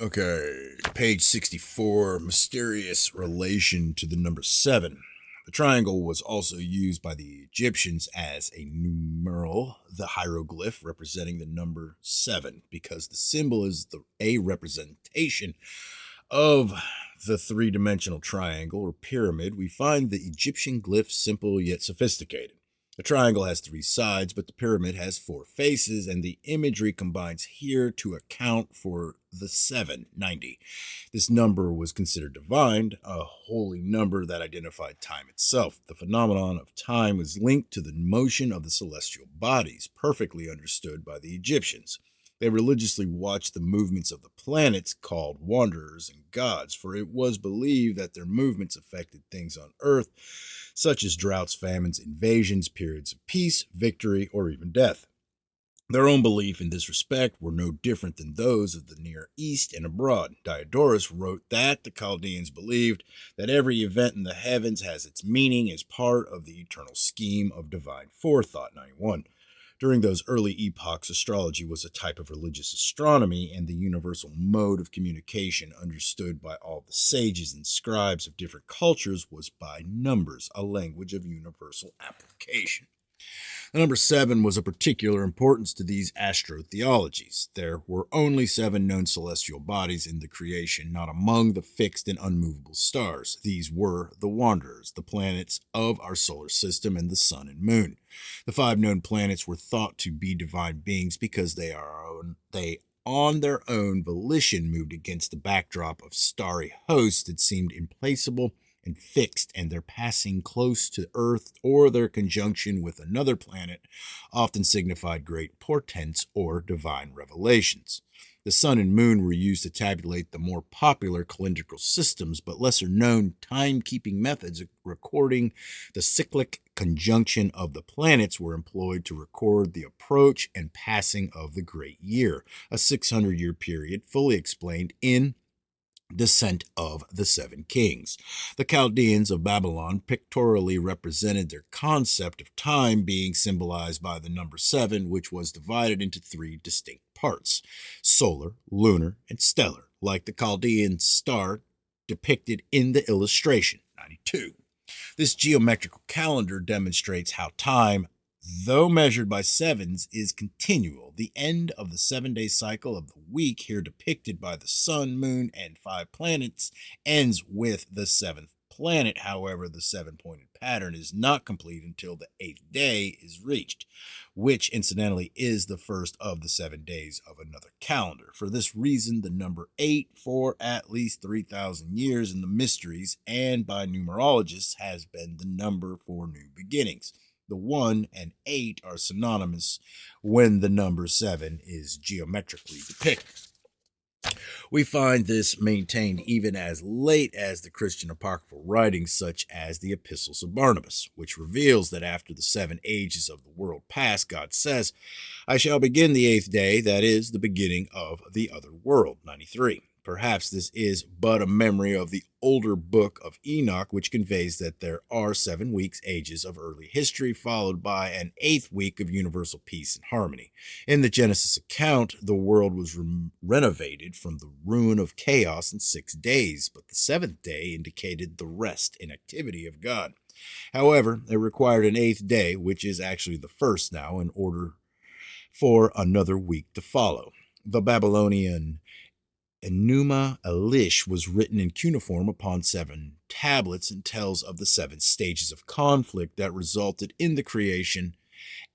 Okay, page 64, mysterious relation to the number 7. The triangle was also used by the Egyptians as a numeral, the hieroglyph representing the number 7, because the symbol is a representation of the three-dimensional triangle or pyramid. We find the Egyptian glyph simple yet sophisticated. The triangle has 3 sides, but the pyramid has 4 faces, and the imagery combines here to account for the 790. This number was considered divine, a holy number that identified time itself. The phenomenon of time was linked to the motion of the celestial bodies, perfectly understood by the Egyptians. They religiously watched the movements of the planets, called wanderers and gods, for it was believed that their movements affected things on Earth, such as droughts, famines, invasions, periods of peace, victory, or even death. Their own belief in this respect were no different than those of the Near East and abroad. Diodorus wrote that the Chaldeans believed that every event in the heavens has its meaning as part of the eternal scheme of divine forethought. 91. During those early epochs, astrology was a type of religious astronomy, and the universal mode of communication understood by all the sages and scribes of different cultures was by numbers, a language of universal application. The number 7 was of particular importance to these astrotheologies. There were only 7 known celestial bodies in the creation, not among the fixed and unmovable stars. These were the wanderers, the planets of our solar system, and the sun and moon. The 5 known planets were thought to be divine beings because they on their own volition moved against the backdrop of starry hosts that seemed implacable and fixed, and their passing close to Earth or their conjunction with another planet often signified great portents or divine revelations. The sun and moon were used to tabulate the more popular calendrical systems, but lesser known timekeeping methods recording the cyclic conjunction of the planets were employed to record the approach and passing of the great year, a 600-year period fully explained in Descent of the Seven Kings. The Chaldeans of Babylon pictorially represented their concept of time being symbolized by the number 7, which was divided into 3 distinct parts: solar, lunar, and stellar, like the Chaldean star depicted in the illustration. 92. This geometrical calendar demonstrates how time, though measured by sevens, is continual. The end of the 7-day cycle of the week, here depicted by the sun, moon, and 5 planets, ends with the 7th planet. However, the 7-pointed pattern is not complete until the 8th day is reached, which incidentally is the first of the 7 days of another calendar. For this reason, the number 8 for at least 3,000 years in the mysteries and by numerologists has been the number for new beginnings. The 1 and 8 are synonymous when the number 7 is geometrically depicted. We find this maintained even as late as the Christian apocryphal writings such as the Epistles of Barnabas, which reveals that after the 7 ages of the world pass, God says, "I shall begin the 8th day, that is, the beginning of the other world." 93. Perhaps this is but a memory of the older book of Enoch, which conveys that there are 7 weeks, ages of early history, followed by an 8th week of universal peace and harmony. In the Genesis account, the world was renovated from the ruin of chaos in 6 days, but the 7th day indicated the rest and activity of God. However, it required an 8th day, which is actually the first now, in order for another week to follow. The Babylonian Enuma Elish was written in cuneiform upon 7 tablets and tells of the 7 stages of conflict that resulted in the creation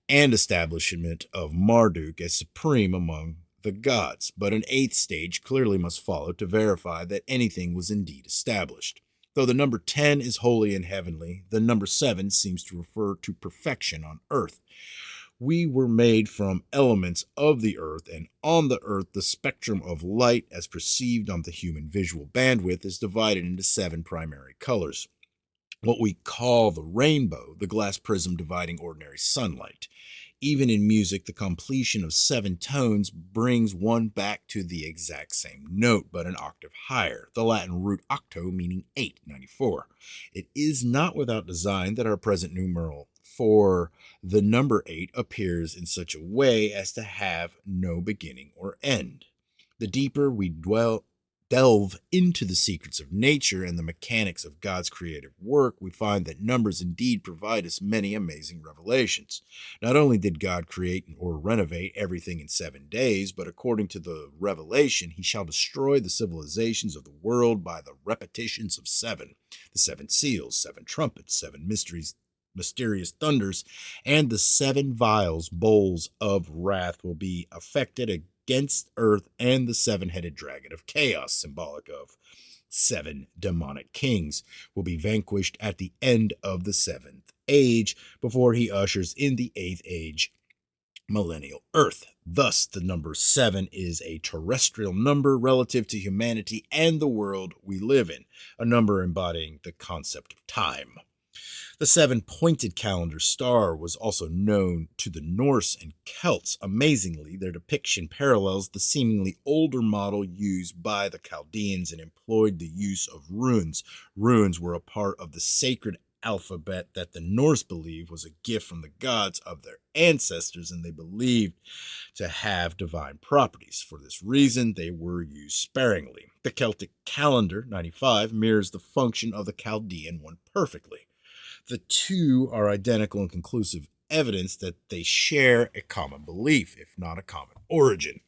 and establishment of Marduk as supreme among the gods. But an 8th stage clearly must follow to verify that anything was indeed established. Though the number 10 is holy and heavenly, the number 7 seems to refer to perfection on earth. We were made from elements of the earth, and on the earth, the spectrum of light as perceived on the human visual bandwidth is divided into 7 primary colors. What we call the rainbow, the glass prism dividing ordinary sunlight. Even in music, the completion of 7 tones brings one back to the exact same note, but an octave higher, the Latin root octo meaning 8, 94. It is not without design that our present numeral for the number 8 appears in such a way as to have no beginning or end. The deeper we dwell delve into the secrets of nature and the mechanics of God's creative work, we find that numbers indeed provide us many amazing revelations. Not only did God create or renovate everything in 7 days, but according to the revelation, he shall destroy the civilizations of the world by the repetitions of seven, the seven seals, seven trumpets, seven mysterious thunders, and the seven vials, bowls of wrath will be affected against earth, and the seven-headed dragon of chaos, symbolic of 7 demonic kings, will be vanquished at the end of the 7th age before he ushers in the 8th age, millennial earth. Thus, the number 7 is a terrestrial number relative to humanity and the world we live in, a number embodying the concept of time. The 7-pointed calendar star was also known to the Norse and Celts. Amazingly, their depiction parallels the seemingly older model used by the Chaldeans and employed the use of runes. Runes were a part of the sacred alphabet that the Norse believed was a gift from the gods of their ancestors, and they believed to have divine properties. For this reason, they were used sparingly. The Celtic calendar, 95, mirrors the function of the Chaldean one perfectly. The two are identical and conclusive evidence that they share a common belief, if not a common origin.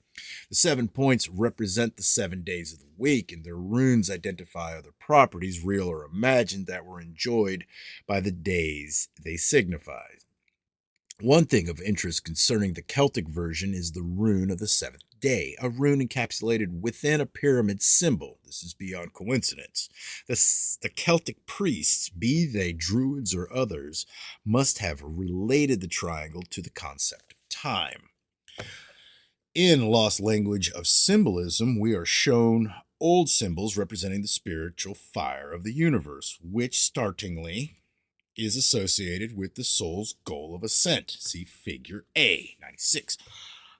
The 7 points represent the 7 days of the week, and their runes identify other properties, real or imagined, that were enjoyed by the days they signify. One thing of interest concerning the Celtic version is the rune of the 7th day, a rune encapsulated within a pyramid symbol. This is beyond coincidence. The Celtic priests, be they druids or others, must have related the triangle to the concept of time. In Lost Language of Symbolism, we are shown old symbols representing the spiritual fire of the universe, which startlingly is associated with the soul's goal of ascent. See figure A, 96.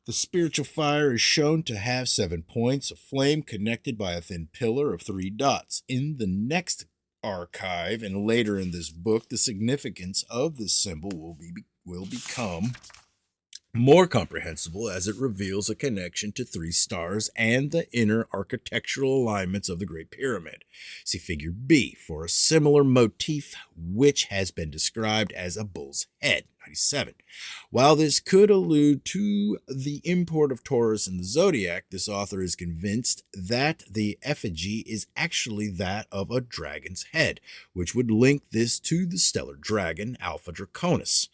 The spiritual fire is shown to have 7 points, a flame connected by a thin pillar of 3 dots. In the next archive and later in this book, the significance of this symbol will become more comprehensible as it reveals a connection to 3 stars and the inner architectural alignments of the Great Pyramid. See figure B for a similar motif, which has been described as a bull's head, 97. While this could allude to the import of Taurus in the zodiac, this author is convinced that the effigy is actually that of a dragon's head, which would link this to the stellar dragon Alpha Draconis,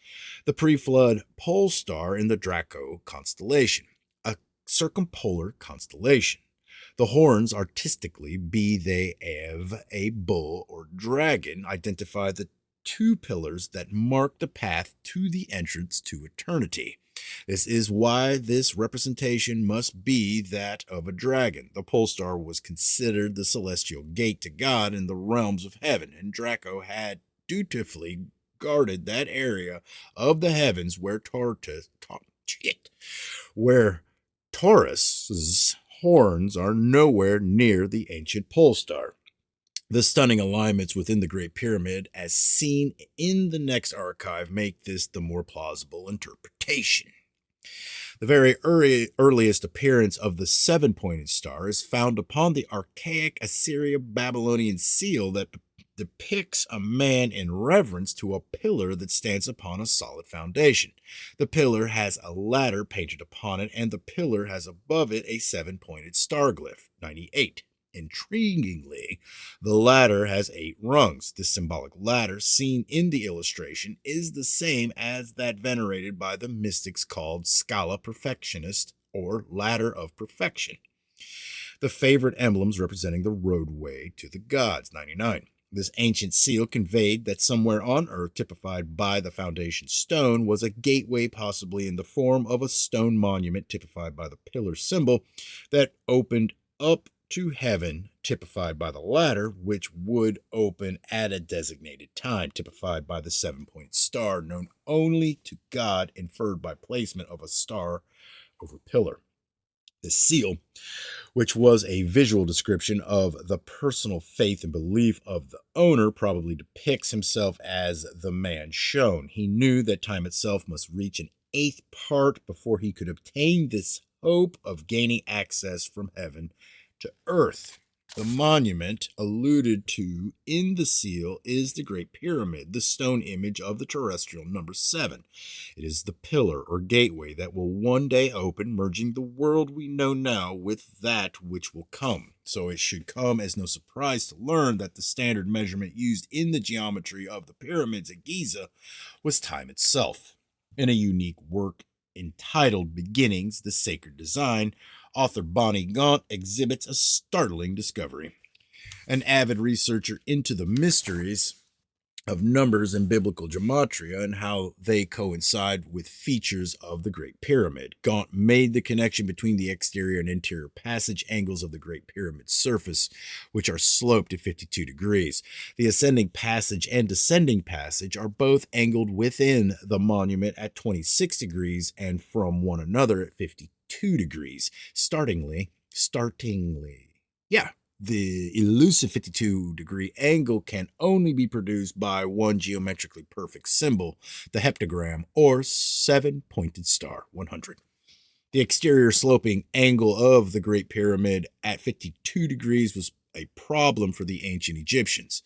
the pre-flood pole star in the Draco constellation, a circumpolar constellation. The horns, artistically, be they of a bull or dragon, identify the 2 pillars that mark the path to the entrance to eternity. This is why this representation must be that of a dragon. The pole star was considered the celestial gate to God in the realms of heaven, and Draco had dutifully guarded that area of the heavens where Taurus's horns are nowhere near the ancient pole star. The stunning alignments within the Great Pyramid, as seen in the next archive, make this the more plausible interpretation. The very earliest appearance of the 7-pointed star is found upon the archaic Assyria-Babylonian seal that depicts a man in reverence to a pillar that stands upon a solid foundation. The pillar has a ladder painted upon it, and the pillar has above it a 7-pointed star glyph, 98. Intriguingly, the ladder has 8 rungs. This symbolic ladder, seen in the illustration, is the same as that venerated by the mystics called Scala Perfectionist, or Ladder of Perfection, the favorite emblems representing the roadway to the gods, 99. This ancient seal conveyed that somewhere on earth, typified by the foundation stone, was a gateway, possibly in the form of a stone monument typified by the pillar symbol, that opened up to heaven, typified by the ladder, which would open at a designated time, typified by the 7-pointed star, known only to God, inferred by placement of a star over pillar. The seal, which was a visual description of the personal faith and belief of the owner, probably depicts himself as the man shown. He knew that time itself must reach an 8th part before he could obtain this hope of gaining access from heaven to earth. The monument alluded to in the seal is the Great Pyramid, the stone image of the terrestrial number 7. It is the pillar or gateway that will one day open, merging the world we know now with that which will come. So it should come as no surprise to learn that the standard measurement used in the geometry of the pyramids at Giza was time itself. In a unique work entitled Beginnings, the Sacred Design, author Bonnie Gaunt exhibits a startling discovery. An avid researcher into the mysteries of numbers and biblical gematria and how they coincide with features of the Great Pyramid. Gaunt made the connection between the exterior and interior passage angles of the Great Pyramid's surface, which are sloped at 52 degrees. The ascending passage and descending passage are both angled within the monument at 26 degrees and from one another at 52 degrees. The elusive 52-degree angle can only be produced by one geometrically perfect symbol, the heptagram, or 7-pointed star, 100. The exterior sloping angle of the Great Pyramid at 52 degrees was a problem for the ancient Egyptians.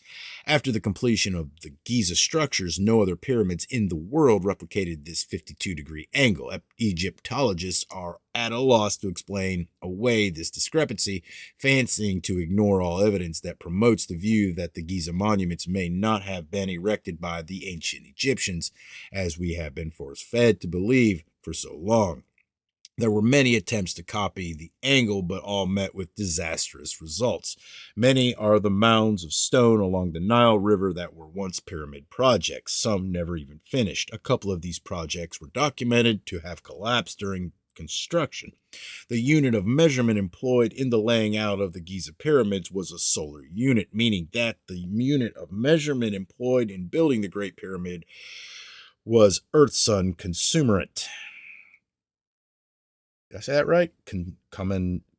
After the completion of the Giza structures, no other pyramids in the world replicated this 52-degree angle. Egyptologists are at a loss to explain away this discrepancy, fancying to ignore all evidence that promotes the view that the Giza monuments may not have been erected by the ancient Egyptians, as we have been force-fed to believe for so long. There were many attempts to copy the angle, but all met with disastrous results. Many are the mounds of stone along the Nile River that were once pyramid projects. Some never even finished. A couple of these projects were documented to have collapsed during construction. The unit of measurement employed in the laying out of the Giza pyramids was a solar unit, meaning that the unit of measurement employed in building the Great Pyramid was Earth-Sun consumerant. Did I say that right?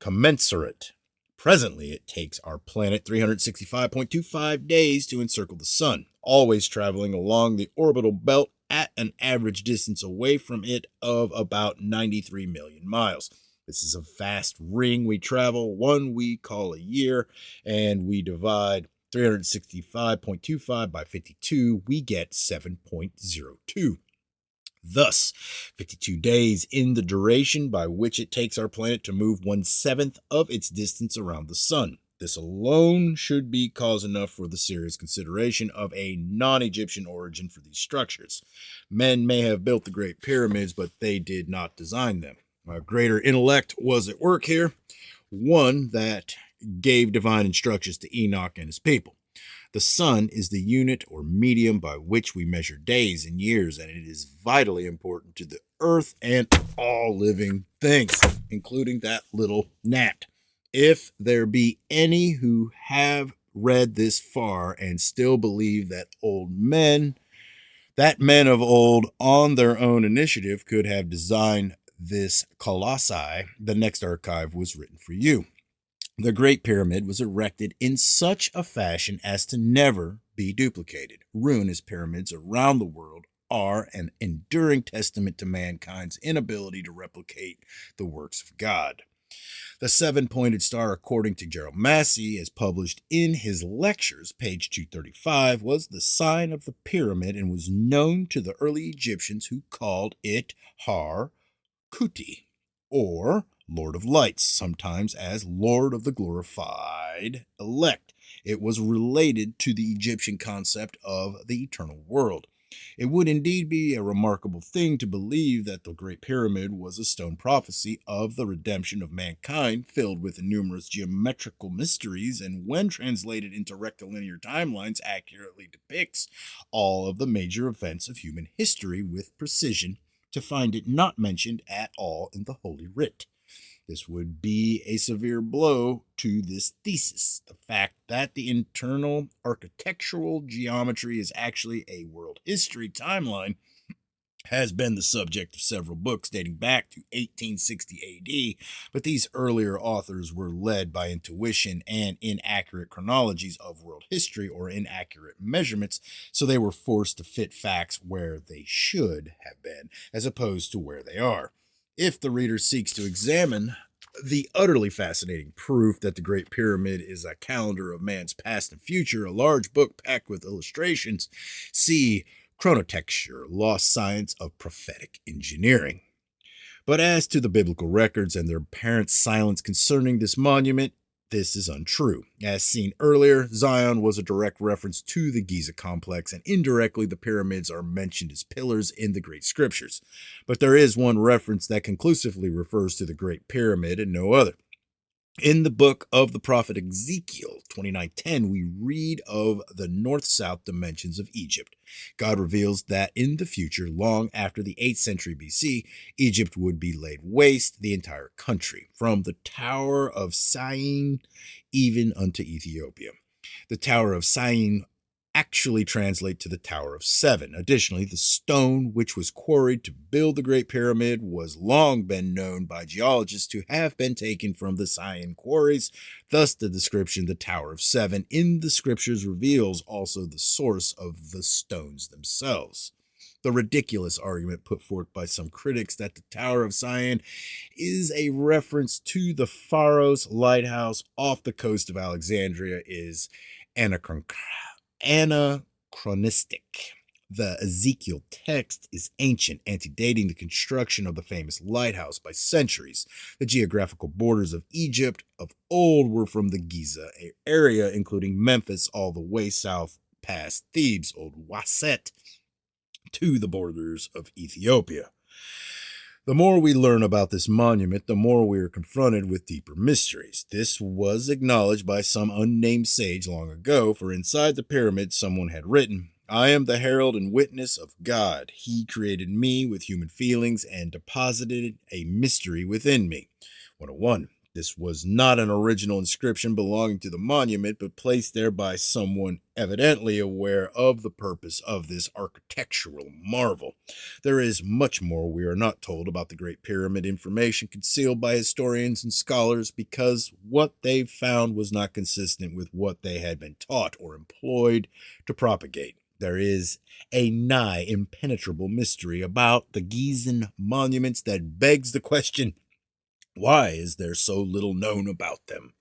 Commensurate. Presently, it takes our planet 365.25 days to encircle the sun, always traveling along the orbital belt at an average distance away from it of about 93 million miles. This is a vast ring we travel, one we call a year, and we divide 365.25 by 52, we get 7.02. Thus, 52 days in the duration by which it takes our planet to move 1/7 of its distance around the sun. This alone should be cause enough for the serious consideration of a non-Egyptian origin for these structures. Men may have built the Great Pyramids, but they did not design them. A greater intellect was at work here, one that gave divine instructions to Enoch and his people. The sun is the unit or medium by which we measure days and years, and it is vitally important to the earth and all living things, including that little gnat. If there be any who have read this far and still believe that men of old on their own initiative could have designed this colossi, the next archive was written for you. The Great Pyramid was erected in such a fashion as to never be duplicated. Ruinous pyramids around the world are an enduring testament to mankind's inability to replicate the works of God. The 7-pointed star, according to Gerald Massey, as published in his lectures, page 235, was the sign of the pyramid and was known to the early Egyptians, who called it Har Kuti, or Lord of Lights, sometimes as Lord of the Glorified Elect. It was related to the Egyptian concept of the eternal world. It would indeed be a remarkable thing to believe that the Great Pyramid was a stone prophecy of the redemption of mankind, filled with numerous geometrical mysteries, and when translated into rectilinear timelines, accurately depicts all of the major events of human history with precision, to find it not mentioned at all in the Holy Writ. This would be a severe blow to this thesis. The fact that the internal architectural geometry is actually a world history timeline has been the subject of several books dating back to 1860 AD, but these earlier authors were led by intuition and inaccurate chronologies of world history or inaccurate measurements, so they were forced to fit facts where they should have been, as opposed to where they are. If the reader seeks to examine The utterly fascinating proof that the Great Pyramid is a calendar of man's past and future, a large book packed with illustrations. See Chronotexture, Lost Science of Prophetic Engineering. But as to the biblical records and their apparent silence concerning this monument, this is untrue. As seen earlier, Zion was a direct reference to the Giza complex, and indirectly the pyramids are mentioned as pillars in the Great Scriptures. But there is one reference that conclusively refers to the Great Pyramid and no other. In the book of the prophet Ezekiel 29:10, we read of the north-south dimensions of Egypt. God reveals that in the future, long after the 8th century BC, Egypt would be laid waste, the entire country, from the Tower of Syene even unto Ethiopia. The Tower of Syene actually translate to the Tower of Seven. Additionally, the stone which was quarried to build the Great Pyramid was long been known by geologists to have been taken from the Syene quarries. Thus, the description, the Tower of Seven, in the scriptures reveals also the source of the stones themselves. The ridiculous argument put forth by some critics that the Tower of Syene is a reference to the Pharos lighthouse off the coast of Alexandria is anachronistic. The Ezekiel text is ancient, antedating the construction of the famous lighthouse by centuries. The geographical borders of Egypt of old were from the Giza area, including Memphis, all the way south past Thebes, Old Waset, to the borders of Ethiopia. The more we learn about this monument, the more we are confronted with deeper mysteries. This was acknowledged by some unnamed sage long ago, for inside the pyramid someone had written, "I am the herald and witness of God. He created me with human feelings and deposited a mystery within me." 101. This was not an original inscription belonging to the monument, but placed there by someone evidently aware of the purpose of this architectural marvel. There is much more we are not told about the Great Pyramid, information concealed by historians and scholars because what they found was not consistent with what they had been taught or employed to propagate. There is a nigh impenetrable mystery about the Gizan monuments that begs the question, why is there so little known about them?